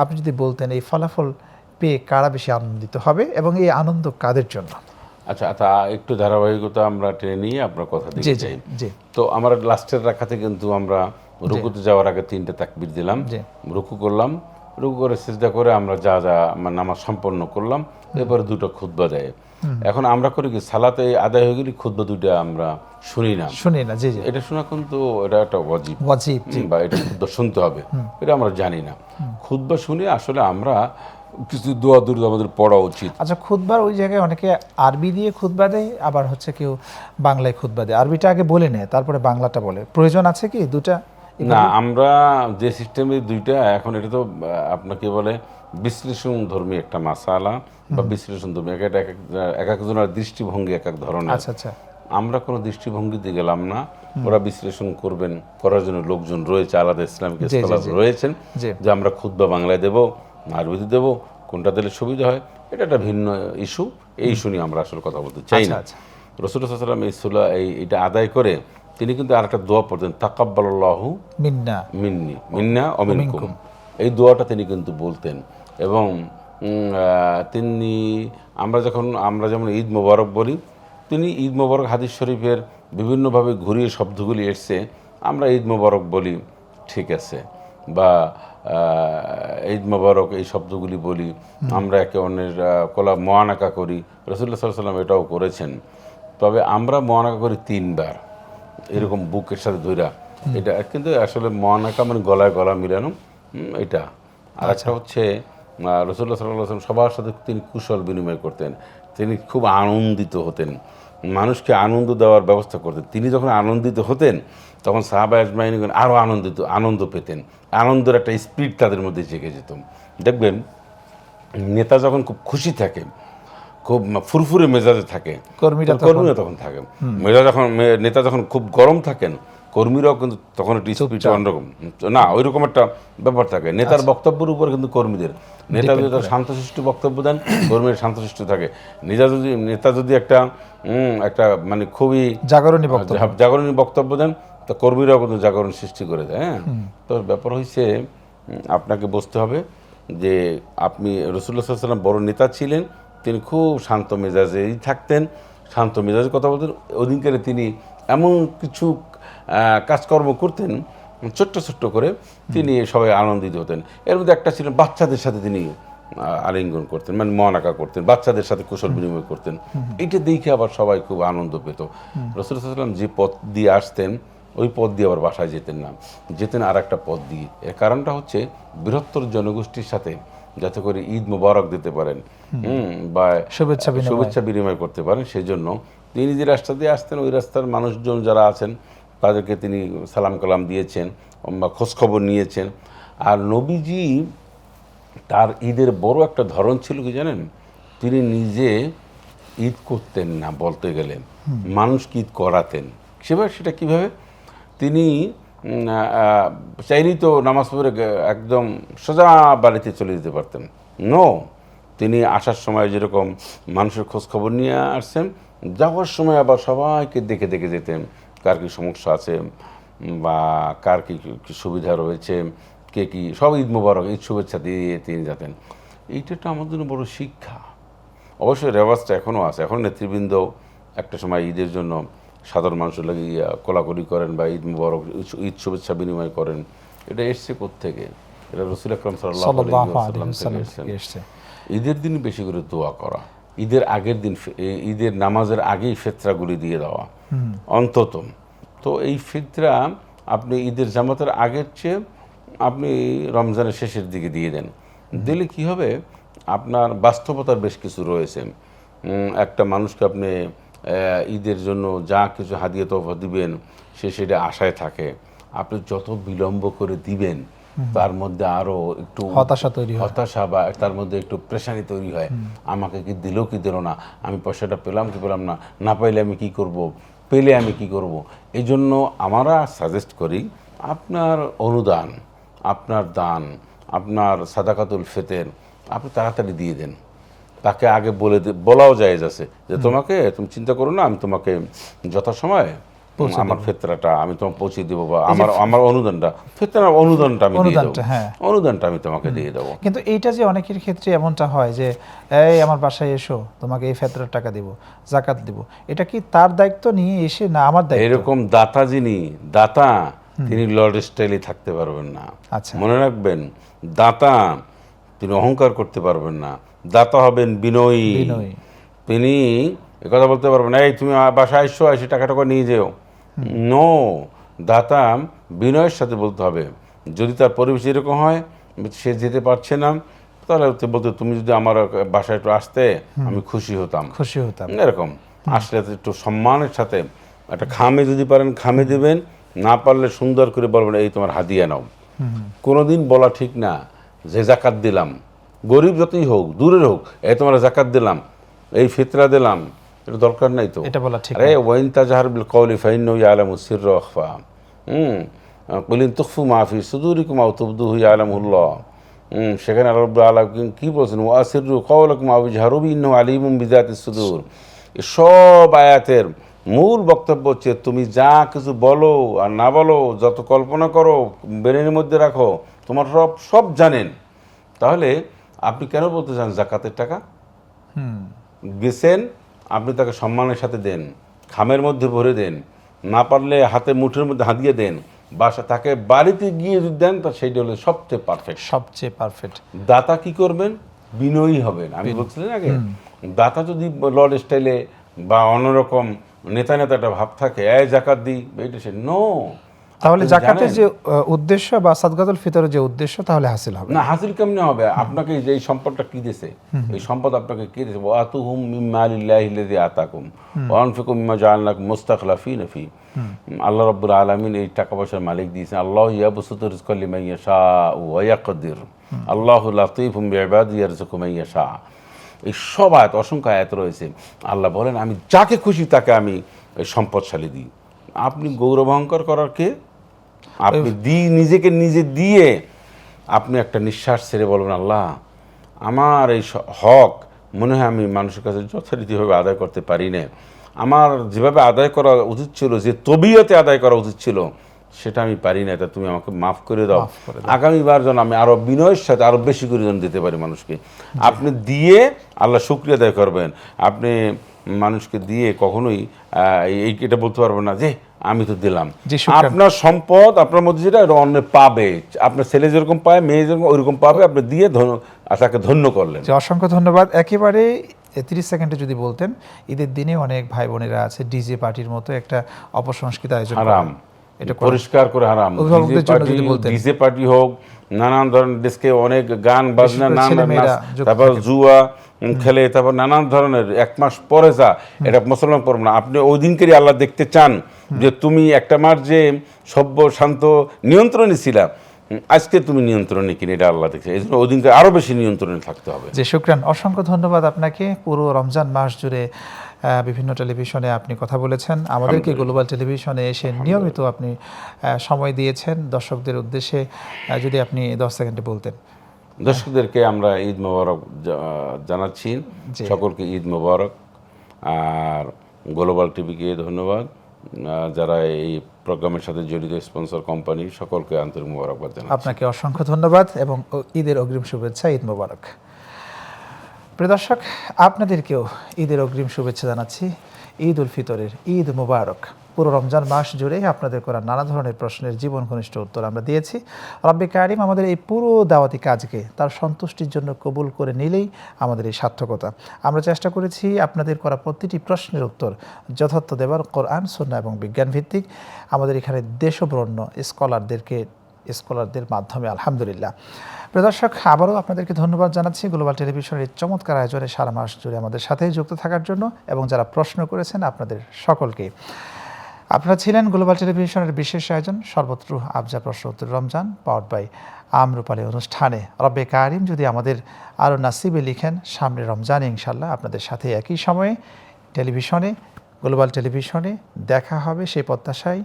আপনি যদি বলতেন এই ফলাফল পেয়ে কারা বেশি আনন্দিত হবে এবং এই আনন্দ কাদের জন্য? আচ্ছা, তা একটু ধারাবাহিকতা আমরা টেনে নিয়ে আপনার কথা দিতে চাই। তো আমার লাস্টের রাকাতে কিন্তু আমরা রুকুতে যাওয়ার আগে 3টে তাকবীর দিলাম, রুকু করলাম, রুকু করে সিজদা করে আমরা যা নামাজ সম্পন্ন করলাম, এরপরে 2টা খুতবা দেয়। এখন আমরা করি কি, সালাতে আদায় হয়ে গেলে খুতবা 2টা আমরা শুনি না। এটা শোনা কিন্তু এটা একটা ওয়াজিব, বা এটা খুতবা শুনতে হবে, এটা আমরা জানি না। খুতবা শুনে আসলে আমরা কিছু দোয়া দুরূদ আমাদের পড়া উচিত। আচ্ছা, খুতবার ওই জায়গায় অনেকে আরবি দিয়ে খুতবা দেয়, আবার হচ্ছে কেউ বাংলায় খুতবা দেয়। আরবিটা আগে বলে নেয়, তারপরে বাংলাটা বলে। প্রয়োজন আছে কি 2টা? না, আমরা যে সিস্টেমে 2টা, এখন এটা তো আপনাকে বলে বিশ্লেষণ ধর্মী একটা মাসালা বা বিশ্লেষণ ধর্মী, এক একজনের দৃষ্টিভঙ্গি এক এক ধরনের। আচ্ছা, আমরা কোনো দৃষ্টিভঙ্গিতে গেলাম না, ওরা বিশ্লেষণ করবেন, করার জন্য লোকজন রয়েছে, আলাদা ইসলামিক স্কলার রয়েছেন, যে আমরা খুতবা বাংলায় দেব, আরবিতে দেব, কোনটা দিলে সুবিধা হয়, এটা একটা ভিন্ন ইস্যু। এই ইস্যু নিয়ে আমরা আসলে কথা বলতে চাই না। রাসূলুল্লাহ সাল্লাল্লাহু আলাইহি ওয়াসাল্লাম এটা আদায় করে তিনি কিন্তু আরেকটা দোয়া পড়তেন, তাকাব্বালাল্লাহু মিন্না ওয়া মিনকুম, এই দোয়াটা তিনি কিন্তু বলতেন। এবং তিনি আমরা যেমন ঈদ মোবারক বলি, তিনি ঈদ মোবারক হাদিস শরীফের বিভিন্নভাবে ঘুরিয়ে শব্দগুলি এসছে, আমরা ঈদ মোবারক বলি, ঠিক আছে, বা ঈদ মোবারক এই শব্দগুলি বলি, আমরা একে অন্যের কলা মোয়ানাকা করি, রাসূলুল্লাহ সাল্লাল্লাহু আলাইহি ওয়াসাল্লাম এটাও করেছেন। তবে আমরা মোয়ানাকা করি 3 বার, এরকম বুকের সাথে ধইরা। এটা কিন্তু আসলে মোয়ানাকা মানে গলায় গলা মিলানো, এটা। আর একটা হচ্ছে রাসূলুল্লাহ সাল্লাল্লাহু আলাইহি ওয়াসাল্লাম সবার সাথে তিনি কুশল বিনিময় করতেন, তিনি খুব আনন্দিত হতেন, মানুষকে আনন্দ দেওয়ার ব্যবস্থা করতেন। তিনি যখন আনন্দিত হতেন তখন সাহাবা আজমাইনগণ আরও আনন্দ পেতেন, আনন্দের একটা স্পিরিট তাদের মধ্যে জেগে যেত। দেখবেন নেতা যখন খুব খুশি থাকে, খুব ফুরফুরে মেজাজে থাকে, কর্মীরা তখন থাকে। নেতা যখন খুব গরম থাকেন, কর্মীরাও কিন্তু তখন একটু স্পিরিট অন্যরকম না, ওই রকম একটা ব্যাপার থাকে। নেতার বক্তব্যের উপর কিন্তু কর্মীদের, নেতা যদি শান্তশিষ্ট বক্তব্য দেন, কর্মীরা শান্তশিষ্ট থাকে। নেতা যদি একটা মানে খুবই জাগরণী বক্তব্য দেন, তো কর্মীরাও কিন্তু জাগরণ সৃষ্টি করে দেয়। হ্যাঁ, তো ব্যাপার হচ্ছে আপনাকে বুঝতে হবে যে আপনি রাসূলুল্লাহ সাল্লাল্লাহু আলাইহি ওয়াসাল্লাম বড় নেতা ছিলেন, তিনি খুব শান্ত মেজাজেই থাকতেন, শান্ত মেজাজে কথা বলতেন। ওদিনকারে তিনি এমন কিছু কাজকর্ম করতেন ছোট্ট ছোট্ট করে, তিনি সবাই আনন্দিত হতেন। এর মধ্যে একটা ছিলেন বাচ্চাদের সাথে তিনি আলিঙ্গন করতেন, মানে মোয়ানাকা করতেন, বাচ্চাদের সাথে কুশল বিনিময় করতেন। এইটা দেখে আবার সবাই খুব আনন্দ পেত। রাসূলুল্লাহ সাল্লাল্লাহু আলাইহি ওয়াসাল্লাম যে পথ দিয়ে আসতেন ওই পথ দিয়ে আবার বাসায় যেতেন না, যেতেন আর একটা পথ দিয়ে। এর কারণটা হচ্ছে বৃহত্তর জনগোষ্ঠীর সাথে যাতে করে ঈদ মোবারক দিতে পারেন, বা শুভেচ্ছা বিনিময় করতে পারেন, সেই জন্য তিনি যে রাস্তা দিয়ে আসতেন ওই রাস্তার মানুষজন যারা আছেন তাদেরকে তিনি সালাম কালাম দিয়েছেন বা খোঁজখবর নিয়েছেন। আর নবীজি তার ঈদের বড় একটা ধরন ছিল কি জানেন, তিনি নিজে ঈদ করতেন না, বলতে গেলে মানুষকে ঈদ করাতেন। সেটা কীভাবে? তিনি চাইলেই তো নামাজ পড়ে একদম সোজা বাড়িতে চলে যেতে পারতেন। তিনি আসার সময় যেরকম মানুষের খোঁজ খবর নিয়ে আসছেন, যাওয়ার সময় আবার সবাইকে দেখে দেখে যেতেন, কার কী সমস্যা আছে বা কার কী সুবিধা রয়েছে, কে কী, সব ঈদ মোবারক, ঈদ শুভেচ্ছা দিয়ে তিনি যেতেন। এইটা তো আমার জন্য বড় শিক্ষা। অবশ্যই রেওয়াজটা এখনও আছে, এখন নেতৃবৃন্দ একটা সময় ঈদের জন্য সাধারণ মানুষের লাগে কোলাকুলি করেন বা ঈদ মুবারক, ঈদ শুভেচ্ছা বিনিময় করেন। এটা এসছে কোত্থেকে? এটা রাসূল আকরাম সাল্লাল্লাহু আলাইহি ওয়াসাল্লাম থেকে এসছে। ঈদের দিন বেশি করে দোয়া করা, ঈদের আগের দিন, ঈদের নামাজের আগেই ফিতরাগুলি দিয়ে দেওয়া অন্তত। তো এই ফিতরা আপনি ঈদের জামাতের আগের চেয়ে আপনি রমজানের শেষের দিকে দিয়ে দেন, দিলে কি হবে, আপনার বাস্তবতার বেশ কিছু রয়েছে। একটা মানুষকে আপনি ঈদের জন্য যা কিছু হাদিয়া তোফা দিবেন, সেটা আশায় থাকে। আপনি যত বিলম্ব করে দিবেন তার মধ্যে আরও একটু হতাশা বা তার মধ্যে একটু প্রেশানি তৈরি হয়। আমাকে কি দিল কি দিল না, আমি পয়সাটা পেলাম কি পেলাম না, না পাইলে আমি কি করব, পেলে আমি কি করব। এই জন্য আমরা সাজেস্ট করি আপনার অনুদান, আপনার দান, আপনার সাদাকাতুল ফিতর আপনি তাড়াতাড়ি দিয়ে দেন। তাকে আগে বলাও জায়েজ আছে যে তুমি চিন্তা করো না, আমি তোমাকে যথাসময়ে আমার ফিতরাটা আমি তোমাকে পৌঁছে দেবো, বা আমার অনুদানটা আমি দিয়ে দেবো, অনুদানটা আমি তোমাকে দিয়ে দেবো। কিন্তু এইটা যে অনেকের ক্ষেত্রে এমনটা হয় যে এই আমার বাসায় এসো, তোমাকে এই ফিতরার টাকা দিব, যাকাত দিব, এটা কি তার দায়িত্ব নিয়ে এসে না আমার দায়িত্ব? এরকম দাতা তিনি লর্ড স্টাইলে থাকতে পারবেন না। মনে রাখবেন, দাতা তিনি অহংকার করতে পারবেন না, দাতা হবেন বিনয়ী। তিনি একথা বলতে পারবেন এই তুমি বাসায় এসো, এসে টাকাটা নিয়ে যেও। দাতা বিনয়ের সাথে বলতে হবে। যদি তার পরিবেশ এরকম হয় সে যেতে পারছে না, তাহলে বলতে তুমি যদি আমার বাসায় একটু আসতে আমি খুশি হতাম। এরকম আসলে একটু সম্মানের সাথে একটা খামে যদি পারেন খামে দেবেন, না পারলে সুন্দর করে বলবেন এই তোমার হাদিয়া নাও। কোনোদিন বলা ঠিক না যে জাকাত দিলাম, গরিব যতই হোক দূরের হোক, এই তোমার জাকাত দিলাম, এই ফিতরা দিলাম, এটা দরকার নাই তো। আরে ওয়াইন তাজহার বিল কওলি ফাইন্নাহু ইয়ালামু সিররা ওয়া আখফা, কুল ইন তুখফু মা ফি সুদুরিকুম আও তুবদুহু ইয়ালামুল্লাহ। সেখানে আল্লাহ রাব্বুল আলামিন কি বলছেন, ওয়া আসিররু কাওলাকুম আও ইজহারু বিহি ইন্নাহু আলিমুম বিযাতিস সুদূর। এই সব আয়াতের মূল বক্তব্য হচ্ছে তুমি যা কিছু বলো আর না বলো, যত কল্পনা করো ব্রেনের মধ্যে রাখো, তোমার সব জানেন। তাহলে আপনি কেন বলতে চান জাকাতের টাকা গেছেন, আপনি তাকে সম্মানের সাথে দেন, খামের মধ্যে ভরে দেন, না পারলে হাতে মুঠের মধ্যে হাদিয়ে দেন, বাসা তাকে বাড়িতে গিয়ে যদি দেন তা সেইটা হলো সবচেয়ে পারফেক্ট। সবচেয়ে পারফেক্ট। দাতা কি করবেন? বিনয়ী হবেন। আমি বলছিলেন আগে, দাতা যদি লর্ড স্টাইলে বা অন্যরকম নেতা একটা ভাব থাকে, জাকাত দিই এইটা সে নো। তাহলে জাকাতের যে উদ্দেশ্য বা সাদকাতুল ফিতরের যে উদ্দেশ্য তাহলে হাসিল হবে না। হাসিল কেমনে হবে? আপনাকে যে এই সম্পদটা কি দিয়েছে, এই সম্পদ আপনাকে কে দিয়েছে? ওয়াতুহুম মিম্মা লিল্লাহিল্লাযী আতাকুম ওয়া আনফিকু মিম্মা জাআলনাকুম মুস্তাখলাফিনা ফি। আল্লাহ রাব্বুল আলামিন এই টাকা পয়সার মালিক দিয়েছেন। আল্লাহু ইয়াবসুতু রিজকা লিমান ইয়াশাউ ওয়া ইয়াকদির, আল্লাহু লাতীফুম বিইবাদিহি ইয়ারযুকু মান ইয়াশা। এই সব আয়াত, অসংখ্য আয়াত রয়েছে। আল্লাহ বলেন আমি যাকে খুশি তাকে আমি এই সম্পদশালী দিই। আপনি গৌরব অহংকার করার কে? আপনি নিজেকে নিজে দিয়ে আপনি একটা নিঃশ্বাস ছেড়ে বলবেন, আল্লাহ আমার এই হক মনে হয় আমি মানুষের কাছে যথারীতিভাবে আদায় করতে পারি না। আমার যেভাবে আদায় করা উচিত ছিল, যে তবিয়তে আদায় করা উচিত ছিল, সেটা আমি পারি না। তা তুমি আমাকে মাফ করে দাও। আগামীবার যেন আমি আরো বিনয়ের সাথে আরো বেশি করে যেন দিতে পারি মানুষকে। আপনি দিয়ে আল্লাহ শুকরিয়া আদায় করবেন। আপনি মানুষকে দিয়ে কখনোই এটা বলতে পারবেন না যে আমি তো দিলাম। আপনার সম্পদ আপনার মধ্যে যেটা অন্য পাবে, আপনার ছেলে যেরকম পায়, মেয়ে যেরকম ওইরকম পাবে। আপনি দিয়ে তাকে ধন্য করলেন। অসংখ্য ধন্যবাদ। একেবারে 30 সেকেন্ডে যদি বলতেন, ঈদের দিনে অনেক ভাই বোনেরা আছে ডিজে পার্টির মতো একটা অপসংস্কৃত আয়োজন হারাম, এটা পরিষ্কার করে হারাম। ডিজে পার্টি হোক, নানান ধরনের দেশকে অনেক গান বাজনা, তারপর জুয়া খেলে, তারপর নানান ধরনের, এক মাস পরে যা এটা মুসলমান করবো না। আপনি ওই দিনকেরই আল্লাহ দেখতে চান যে তুমি একটা মাস যে সভ্য শান্ত নিয়ন্ত্রণে ছিলা, আজকে তুমি নিয়ন্ত্রণে কিনে, এটা আল্লাহ দেখছে। এই জন্য ওই দিনকে আরো বেশি নিয়ন্ত্রণে থাকতে হবে। জি শুকরান, অসংখ্য ধন্যবাদ আপনাকে। পুরো রমজান মাস জুড়ে বিভিন্ন টেলিভিশনে আপনি কথা বলেছেন, আমাদেরকে গ্লোবাল টেলিভিশনে এসে নিয়মিত আপনি সময় দিয়েছেন। দর্শকদের উদ্দেশ্যে যদি আপনি 10 সেকেন্ডে বলতেন। দর্শকদেরকে আমরা ঈদ মোবারক জানাচ্ছি, সকলকে ঈদ মোবারক। আর গ্লোবাল টিভিকে ধন্যবাদ, যারা এই প্রোগ্রামের সাথে জড়িত স্পন্সর কোম্পানি, সকলকে আন্তরিক মোবারকবাদ জানাচ্ছি। আপনাকে অসংখ্য ধন্যবাদ এবং ঈদের অগ্রিম শুভেচ্ছা। ঈদ মোবারক। প্রিয় দর্শক, আপনাদেরকেও ঈদের অগ্রিম শুভেচ্ছা জানাচ্ছি। ঈদ উল ফিতরের ঈদ মোবারক। পুরো রমজান মাস জুড়ে আপনাদের করা নানা ধরনের প্রশ্নের জীবন ঘনিষ্ঠ উত্তর আমরা দিয়েছি। রব্বে কারিম আমাদের এই পুরো দাওয়াতি কাজকে তার সন্তুষ্টির জন্য কবুল করে নিলেই আমাদের এই সার্থকতা। আমরা চেষ্টা করেছি আপনাদের করা প্রতিটি প্রশ্নের উত্তর যথার্থ দেবার, কোরআন, সুন্নাহ এবং বিজ্ঞান ভিত্তিক। আমাদের এখানে দেশবরেণ্য স্কলারদের মাধ্যমে আলহামদুলিল্লাহ। প্রিয় দর্শক, আবারও আপনাদেরকে ধন্যবাদ জানাচ্ছি গ্লোবাল টেলিভিশনের এই চমৎকার আয়োজনে সারা মাস জুড়ে আমাদের সাথে যুক্ত থাকার জন্য, এবং যারা প্রশ্ন করেছেন আপনাদের সকলকে। আপনারা ছিলেন গ্লোবাল টেলিভিশনের বিশেষ আয়োজন সর্বত্র আবজা প্রশ্ন উত্তর রমজান, পাওয়ার্ড বাই আম্রপালি অনুষ্ঠানে। রব্বে কারিম যদি আমাদের আরও নাসিবে লিখেন, সামনে রমজানে ইনশাল্লাহ আপনাদের সাথে একই সময়ে টেলিভিশনে, গ্লোবাল টেলিভিশনে দেখা হবে সেই প্রত্যাশায়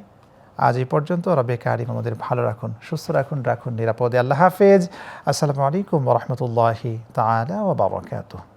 আজ এই পর্যন্ত। রব্বে কারিম আমাদের ভালো রাখুন, সুস্থ রাখুন নিরাপদে। আল্লাহ হাফেজ। আসসালামু আলাইকুম ওয়া রাহমাতুল্লাহি তাআলা ওয়া বারাকাতুহু।